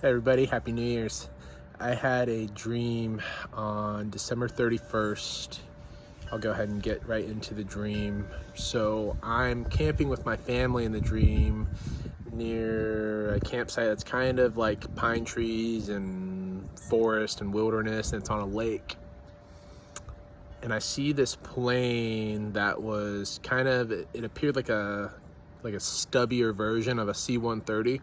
Hey everybody, Happy New Year's. I had a dream on December 31st. I'll go ahead and get right into the dream. So I'm camping with my family in the dream near a campsite that's kind of like pine trees and forest and wilderness, and it's on a lake. And I see this plane that was it appeared like a stubbier version of a C-130.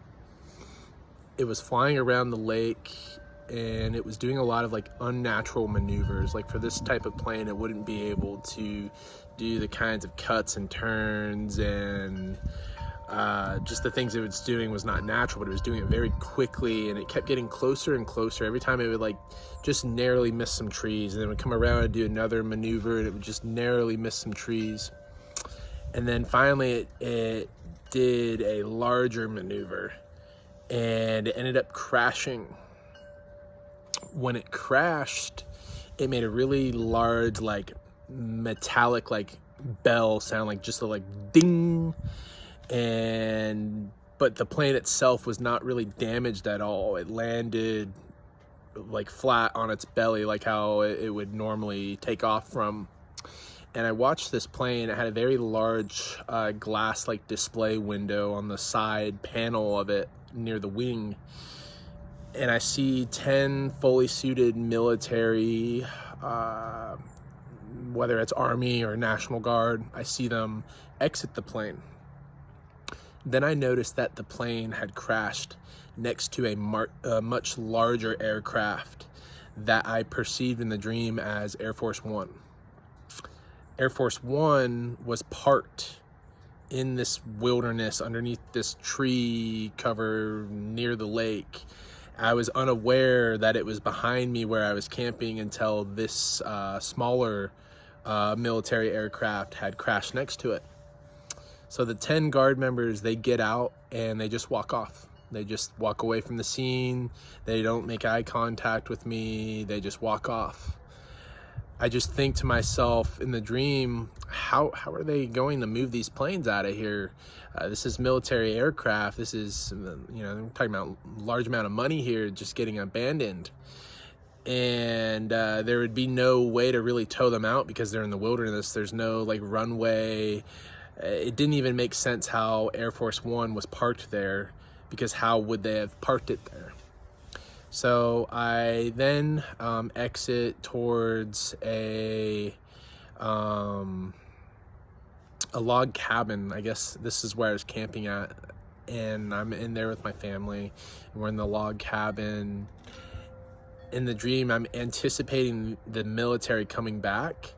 It was flying around the lake and it was doing a lot of like unnatural maneuvers. Like for this type of plane, it wouldn't be able to do the kinds of cuts and turns, and just the things it was doing was not natural, but it was doing it very quickly, and it kept getting closer and closer. Every time it would like just narrowly miss some trees, and then it would come around and do another maneuver and it would just narrowly miss some trees. And then finally it did a larger maneuver and it ended up crashing. When it crashed, it made a really large, like metallic, like bell sound, like just a like ding. But the plane itself was not really damaged at all. It landed like flat on its belly, like how it would normally take off from. And I watched this plane. It had a very large glass like display window on the side panel of it near the wing, and I see 10 fully suited military, whether it's Army or National Guard, I see them exit the plane. Then I noticed that the plane had crashed next to a much larger aircraft that I perceived in the dream as Airforce1. Airforce1 was parked in this wilderness underneath this tree cover near the lake. I was unaware that it was behind me where I was camping until this smaller military aircraft had crashed next to it. So the 10 guard members, they get out and they just walk off. They just walk away from the scene. They don't make eye contact with me. They just walk off. I just think to myself in the dream, how are they going to move these planes out of here? This is military aircraft. This is, they're talking about a large amount of money here just getting abandoned. And there would be no way to really tow them out because they're in the wilderness. There's no like runway. It didn't even make sense how Airforce1 was parked there, because how would they have parked it there? So I then exit towards a log cabin. I guess this is where I was camping at, and I'm in there with my family. We're in the log cabin. In the dream, I'm anticipating the military coming back,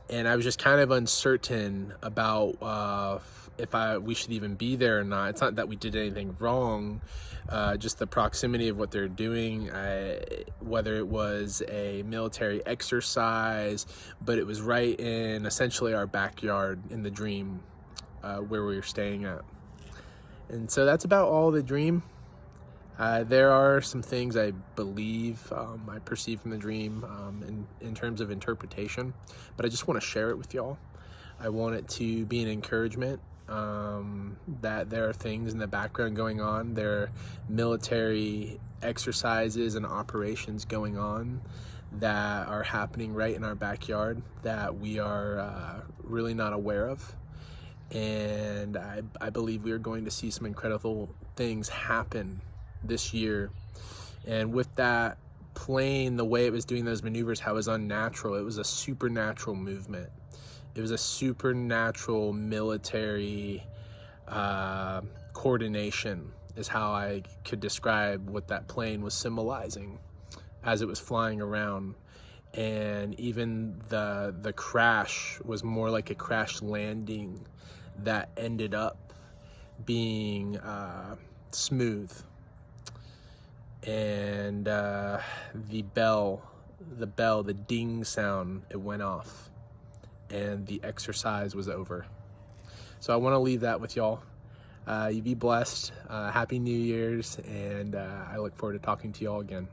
and I was just kind of uncertain about if we should even be there or not. It's not that we did anything wrong, just the proximity of what they're doing, whether it was a military exercise, but it was right in essentially our backyard in the dream where we were staying at. And so that's about all the dream. There are some things I believe I perceive from the dream in terms of interpretation, but I just want to share it with y'all. I want it to be an encouragement that there are things in the background going on. There are military exercises and operations going on that are happening right in our backyard that we are really not aware of. And I believe we are going to see some incredible things happen this year. And with that plane, the way it was doing those maneuvers, how it was unnatural, it was a supernatural movement. It was a supernatural military coordination is how I could describe what that plane was symbolizing as it was flying around. And even the crash was more like a crash landing that ended up being smooth. And the ding sound, it went off, and the exercise was over. So I want to leave that with y'all. You be blessed. Happy New Year's, and I look forward to talking to y'all again.